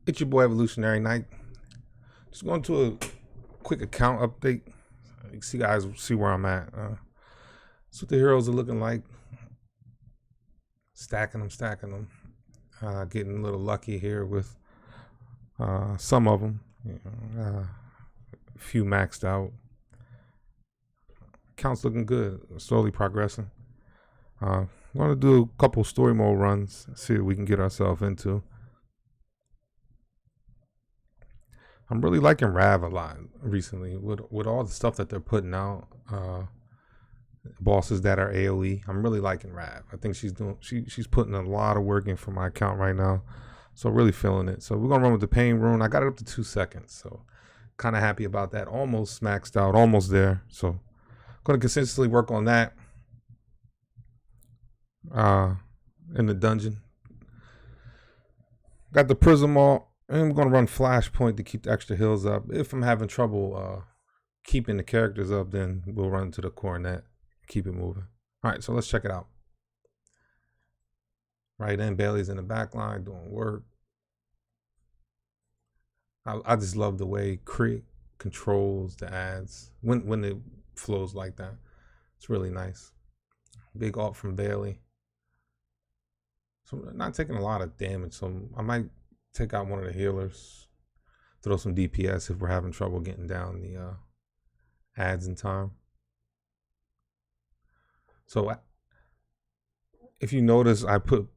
It's your boy Evolutionary Knight. Just going to a quick account update. You see, guys, see where I'm at. That's what the heroes are looking like. Stacking them. Getting a little lucky here with some of them. A few maxed out. Account's looking good. Slowly progressing. I'm going to do a couple story mode runs. See what we can get ourselves into. I'm really liking Rav a lot recently with all the stuff that they're putting out. Bosses that are AoE. I'm really liking Rav. I think she's putting a lot of work in for my account right now. So really feeling it. So we're gonna run with the pain rune. I got it up to 2 seconds. So kind of happy about that. Almost maxed out, almost there. So gonna consistently work on that. In the dungeon. Got the prism all. And I'm going to run Flashpoint to keep the extra heals up. If I'm having trouble keeping the characters up, then we'll run to the coronet. Keep it moving. All right, so let's check it out. Right then, Bailey's in the back line doing work. I just love the way Crit controls the ads when it flows like that. It's really nice. Big ult from Bailey. So I'm not taking a lot of damage, so I might take out one of the healers, throw some DPS if we're having trouble getting down the ads in time. So if you notice, I put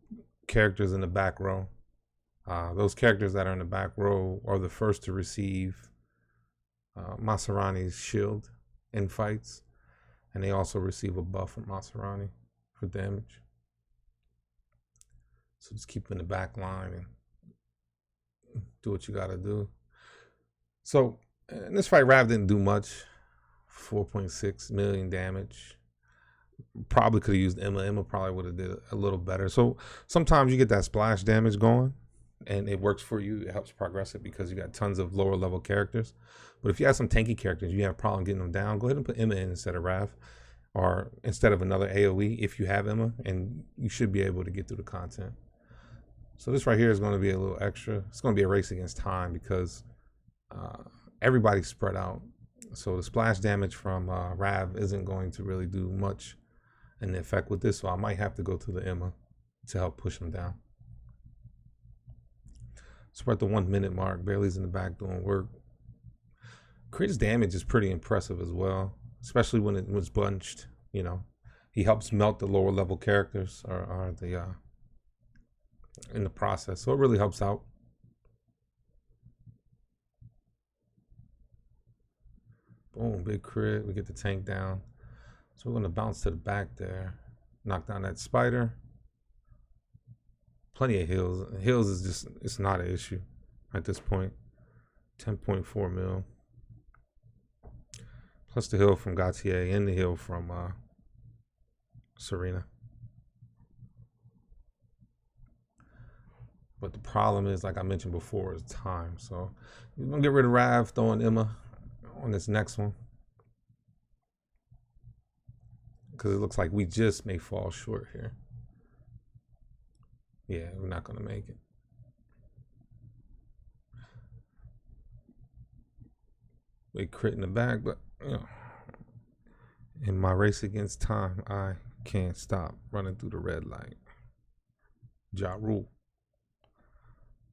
characters in the back row. Those characters that are in the back row are the first to receive Maserani's shield in fights, and they also receive a buff from Maserani for damage. So just keep in the back line and do what you gotta do. So in this fight, Rav didn't do much. 4.6 million damage. Probably could have used Emma. Emma probably would have did a little better. So sometimes you get that splash damage going and it works for you. It helps progress it because you got tons of lower level characters. But if you have some tanky characters, you have a problem getting them down, go ahead and put Emma in instead of Rav, or instead of another AoE if you have Emma, and you should be able to get through the content. So this right here is going to be a little extra. It's going to be a race against time because everybody's spread out. So the splash damage from Rav isn't going to really do much in the effect with this. So I might have to go to the Emma to help push him down. So we're at the 1 minute mark. Bailey's in the back doing work. Crit's damage is pretty impressive as well, especially when it was bunched. You know, he helps melt the lower level characters or the in the process, so it really helps out. Boom, big crit. We get the tank down. So we're going to bounce to the back there, knock down that spider. Plenty of heals. Heals is just, it's not an issue at this point. 10.4 mil. Plus the heal from Gautier and the heal from Serena. But the problem is, like I mentioned before, is time. So we're going to get rid of Rav, throwing Emma on this next one. Because it looks like we just may fall short here. Yeah, we're not going to make it. Big crit in the back, but you know, in my race against time, I can't stop running through the red light. Ja Rule.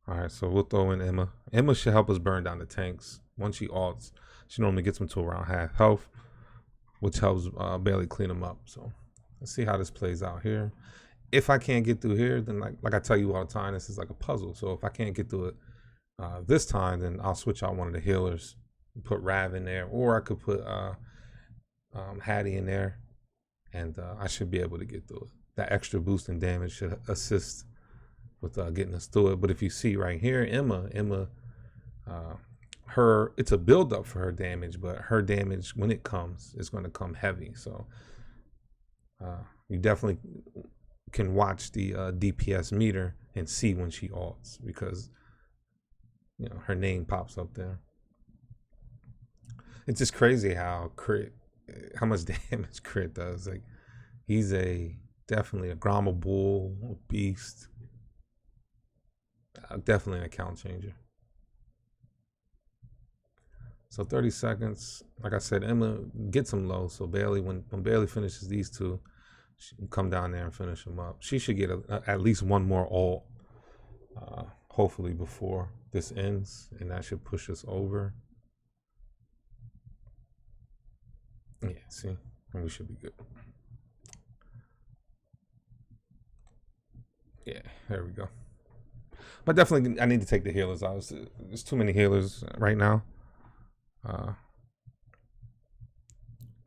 All right, so we'll throw in Emma. Emma should help us burn down the tanks. Once she ults, she normally gets them to around half health, which helps Bailey clean them up. So let's see how this plays out here. If I can't get through here, then like I tell you all the time, this is like a puzzle. So if I can't get through it this time, then I'll switch out one of the healers, put Rav in there, or I could put Hattie in there, and I should be able to get through it. That extra boost in damage should assist with getting us through it. But if you see right here, Emma, it's a build up for her damage, but her damage when it comes is going to come heavy. So you definitely can watch the DPS meter and see when she ults, because you know her name pops up there. It's just crazy how much damage Crit does. Like, he's definitely a Gromma bull, a beast. definitely an account changer. So 30 seconds. Like I said, Emma gets him low. So Bailey, when Bailey finishes these two, she can come down there and finish them up. She should get at least one more ult, hopefully before this ends, and that should push us over. Yeah, see, and we should be good. Yeah, there we go. But definitely, I need to take the healers out. There's too many healers right now.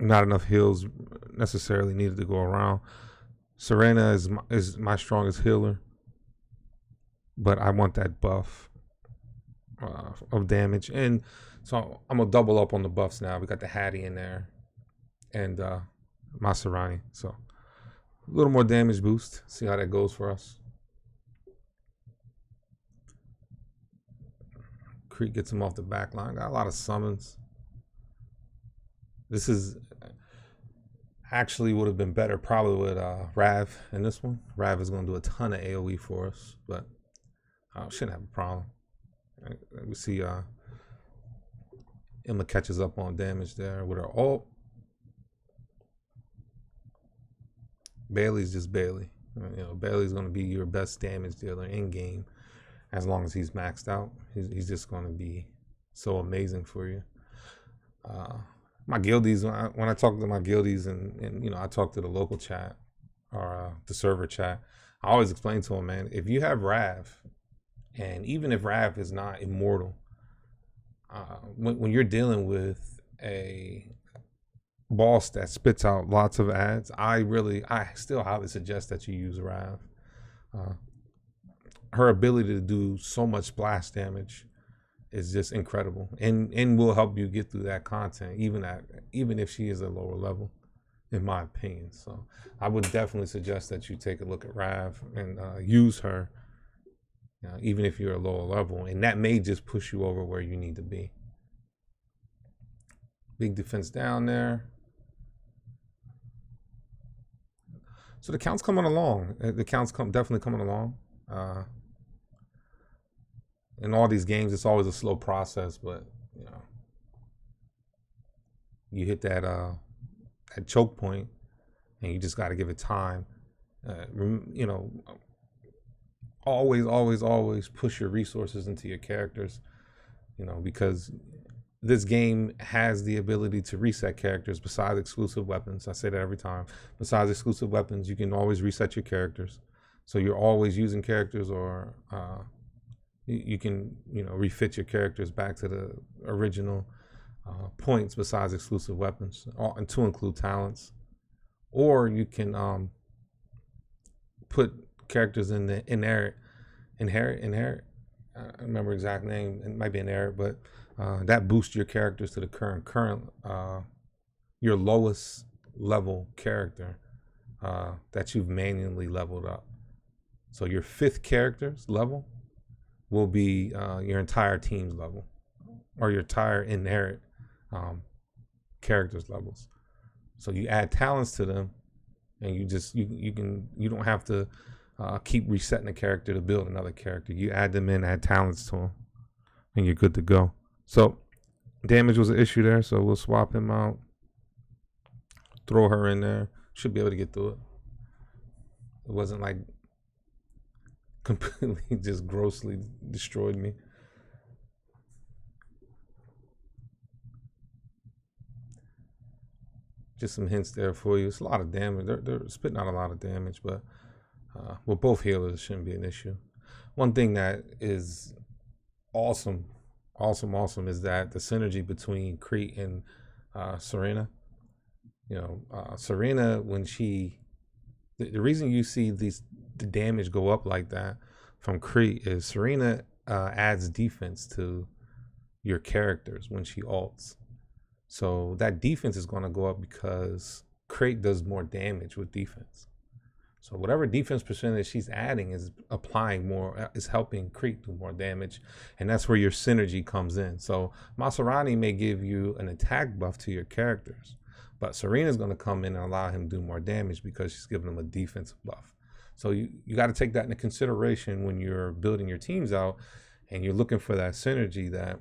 Not enough heals necessarily needed to go around. Serena is my strongest healer, but I want that buff of damage, and so I'm gonna double up on the buffs now. We got the Hattie in there, and Maserati, so a little more damage boost. See how that goes for us. Creek gets him off the back line. Got a lot of summons. This is actually would have been better probably with Rav in this one. Rav is going to do a ton of AoE for us, but shouldn't have a problem. We see Emma catches up on damage there with her ult. Bailey's just Bailey. You know, Bailey's going to be your best damage dealer in game as long as he's maxed out. He's just going to be so amazing for you. My guildies, when I talk to my guildies and you know, I talk to the local chat or the server chat, I always explain to them, man, if you have Rav, and even if Rav is not immortal, when you're dealing with a boss that spits out lots of ads, I still highly suggest that you use Rav. Her ability to do so much splash damage is just incredible, and will help you get through that content, even if she is a lower level, in my opinion. So I would definitely suggest that you take a look at Rav and use her, even if you're a lower level, and that may just push you over where you need to be. Big defense down there. So the count's coming along. The count's definitely coming along. In all these games, it's always a slow process, but you know, you hit that choke point, and you just got to give it time. You know, always push your resources into your characters. You know, because this game has the ability to reset characters besides exclusive weapons. I say that every time. Besides exclusive weapons, you can always reset your characters. So you're always using characters, or you can, you know, refit your characters back to the original points besides exclusive weapons, and to include talents. Or you can put characters in the inherit. I don't remember exact name. It might be inherit, but that boosts your characters to the current your lowest level character that you've manually leveled up. So your 5th character's level will be your entire team's level, or your entire inherit characters levels. So you add talents to them, and you don't have to keep resetting a character to build another character. You add them in, add talents to them, and you're good to go. So damage was an issue there, so we'll swap him out, throw her in there. Should be able to get through it. It wasn't like completely just grossly destroyed me. Just some hints there for you. It's a lot of damage. They're spitting out a lot of damage, but with both healers, it shouldn't be an issue. One thing that is awesome is that the synergy between Crete and Serena. You know, Serena, when the reason you see the damage go up like that from Crete is Serena adds defense to your characters when she ults. So that defense is going to go up because Crete does more damage with defense. So whatever defense percentage she's adding is applying more, is helping Crete do more damage. And that's where your synergy comes in. So Maserati may give you an attack buff to your characters, but Serena's going to come in and allow him to do more damage because she's giving him a defensive buff. So you got to take that into consideration when you're building your teams out and you're looking for that synergy. That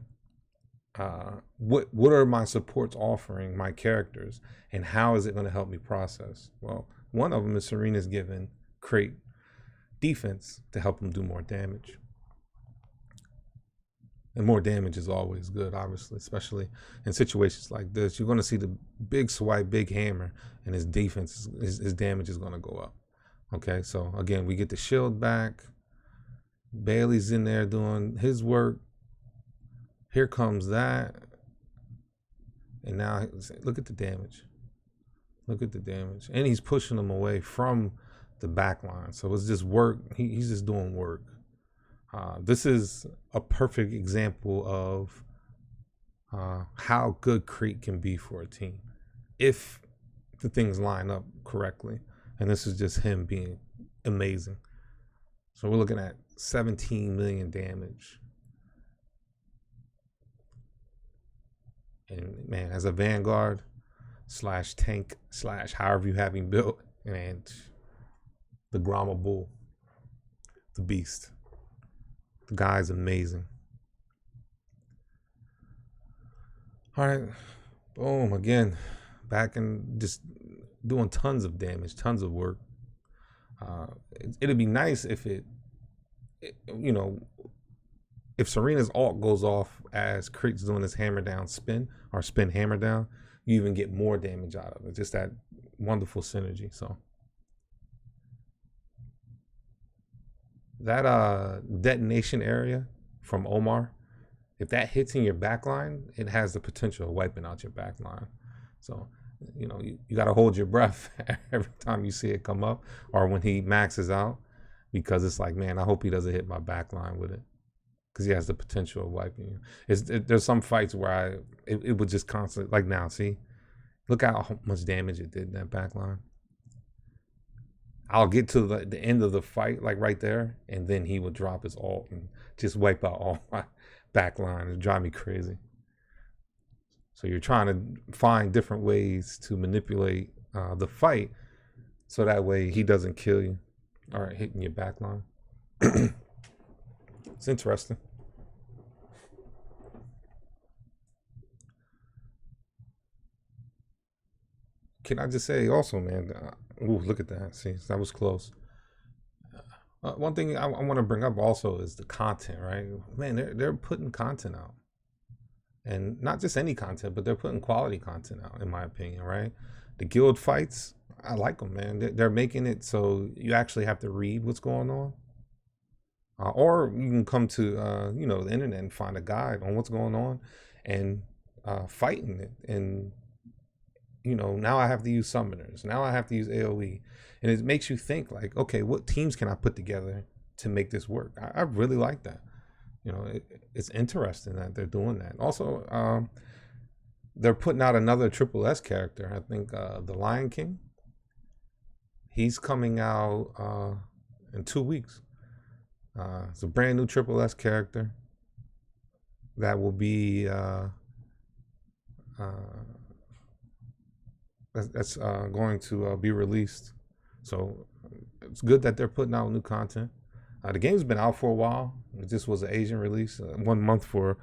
what are my supports offering my characters, and how is it going to help me process? Well, one of them is Serena's given Crate defense to help him do more damage. And more damage is always good, obviously, especially in situations like this. You're going to see the big swipe, big hammer, and his defense, his damage is going to go up. Okay, so again, we get the shield back. Bailey's in there doing his work. Here comes that. And now, look at the damage. Look at the damage. And he's pushing them away from the back line. So it's just work. He's just doing work. This is a perfect example of how good Crate can be for a team if the things line up correctly. And this is just him being amazing. So we're looking at 17 million damage. And man, as a Vanguard / tank / however you have him built, and the Grama Bull, the beast. The guy's amazing. All right, boom, again, back and just doing tons of damage, tons of work. It'd be nice if if Serena's ult goes off as Crate's doing his hammer down spin, or spin hammer down, you even get more damage out of it. Just that wonderful synergy. So that detonation area from Omar, if that hits in your backline, it has the potential of wiping out your backline. So you got to hold your breath every time you see it come up, or when he maxes out, because it's like, man, I hope he doesn't hit my backline with it, because he has the potential of wiping you. There's some fights where it would just constantly, like now, see, look how much damage it did in that backline. I'll get to the end of the fight, like right there, and then he would drop his ult and just wipe out all my backline. It'd drive me crazy. So you're trying to find different ways to manipulate the fight, so that way he doesn't kill you or hitting your backline. It's interesting. Can I just say also, man, ooh, look at that. See, that was close. One thing I want to bring up also is the content, right? Man, they're putting content out. And not just any content, but they're putting quality content out, in my opinion, right? The guild fights, I like them, man. They're making it so you actually have to read what's going on. Or you can come to the internet and find a guide on what's going on and fighting it. And now I have to use summoners. Now I have to use AoE. And it makes you think like, okay, what teams can I put together to make this work? I really like that. It's interesting that they're doing that. Also, they're putting out another Triple S character. I think the Lion King. He's coming out in 2 weeks. It's a brand new Triple S character that will be that's going to be released. So it's good that they're putting out new content. The game's been out for a while. It just was an Asian release, 1 month for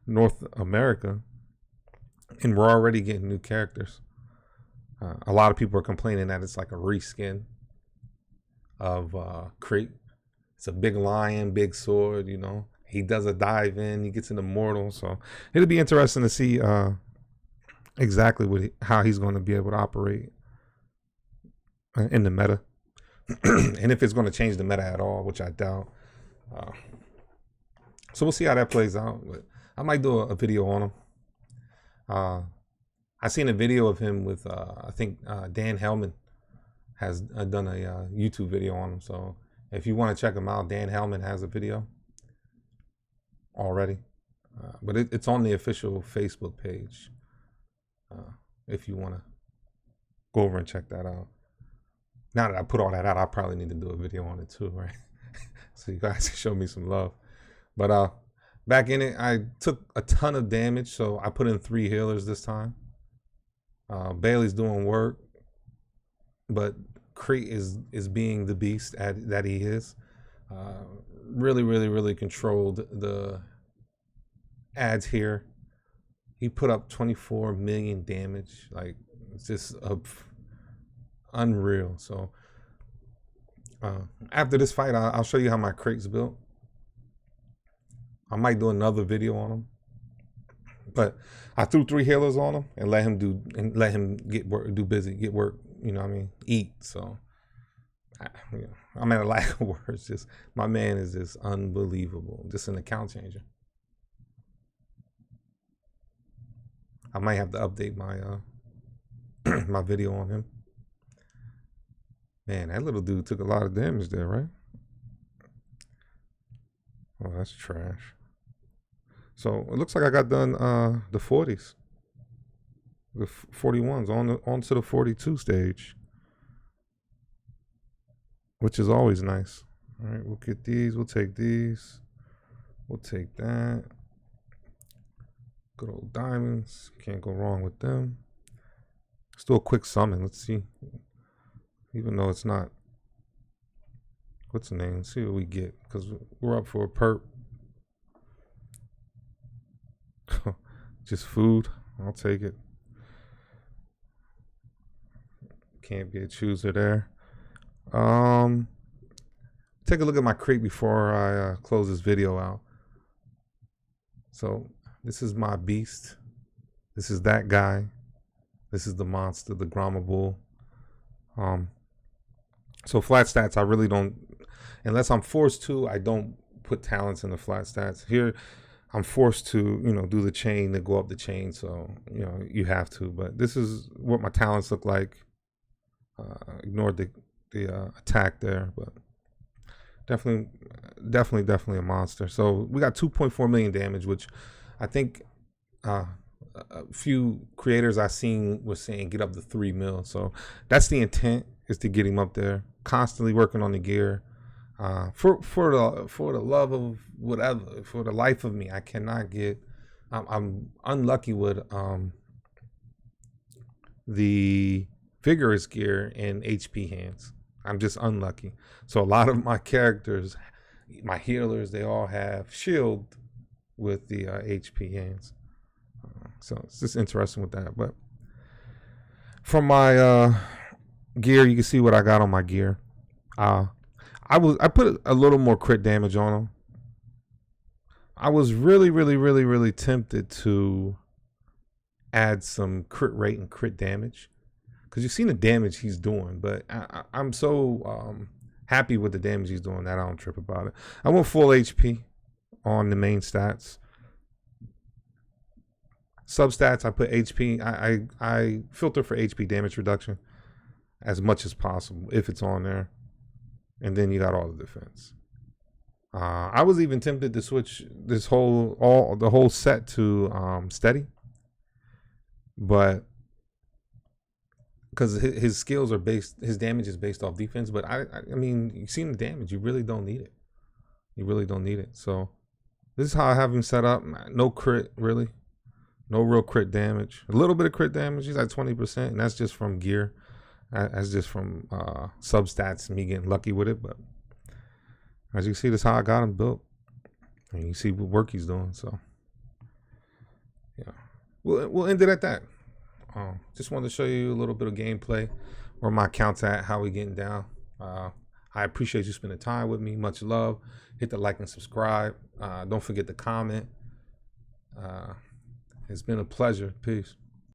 North America, and we're already getting new characters. A lot of people are complaining that it's like a reskin of Crate. It's a big lion, big sword, He does a dive in, he gets into mortal. So it'll be interesting to see exactly how he's going to be able to operate in the meta. And if it's going to change the meta at all, which I doubt. So we'll see how that plays out. But I might do a video on him. I seen a video of him with, I think Dan Hellman has done a YouTube video on him. So if you want to check him out, Dan Hellman has a video already. But it's on the official Facebook page. If you want to go over and check that out. Now that I put all that out, I probably need to do a video on it too, right? So you guys can show me some love. But back in it, I took a ton of damage, so I put in 3 healers this time. Bailey's doing work, but Crate is being the beast that he is. Really controlled the ads here. He put up 24 million damage. Like, it's just unreal. So after this fight, I'll show you how my crate's built. I might do another video on him, but I threw 3 healers on him and let him get work, get work. You know what I mean? Eat. So I'm at a lack of words. Just my man is just unbelievable. Just an account changer. I might have to update my my video on him. Man, that little dude took a lot of damage there, right? Oh, that's trash. So it looks like I got done the 40s. The 41s on to the 42 stage, which is always nice. All right, we'll get these. We'll take these. We'll take that. Good old diamonds. Can't go wrong with them. Let's do a quick summon. Let's see. Even though it's not. What's the name? Let's see what we get. Because we're up for a perp. Just food. I'll take it. Can't be a chooser there. Take a look at my crate before I close this video out. So this is my beast. This is that guy. This is the monster, the Grama Bull. So flat stats, I really don't, unless I'm forced to, I don't put talents in the flat stats. Here, I'm forced to, do the chain to go up the chain. So, you have to. But this is what my talents look like. Ignored the attack there, but definitely a monster. So we got 2.4 million damage, which I think a few creators I seen was saying get up to 3 mil. So that's the intent, is to get him up there. Constantly working on the gear. For the love of whatever, for the life of me, I cannot get. I'm unlucky with the vigorous gear and HP hands. I'm just unlucky. So a lot of my characters, my healers, they all have shield with the HP hands. So it's just interesting with that. But from my gear, you can see what I got on my gear. I put a little more crit damage on him. I was really tempted to add some crit rate and crit damage, because you've seen the damage he's doing, but I'm so happy with the damage he's doing that I don't trip about it. I went full HP on the main stats. Substats, I put HP. I filter for HP damage reduction as much as possible if it's on there. And then you got all the defense. I was even tempted to switch the whole set to steady, but because his skills are his damage is based off defense. But I mean, you've seen the damage. You really don't need it. You really don't need it. So this is how I have him set up. No crit, really. No real crit damage. A little bit of crit damage. He's at 20%, and that's just from gear. That's just from substats, me getting lucky with it. But as you see, this is how I got him built. And you see what work he's doing. So yeah, we'll end it at that. Just wanted to show you a little bit of gameplay, where my account's at, how we getting down. I appreciate you spending time with me. Much love. Hit the like and subscribe. Don't forget to comment. It's been a pleasure. Peace.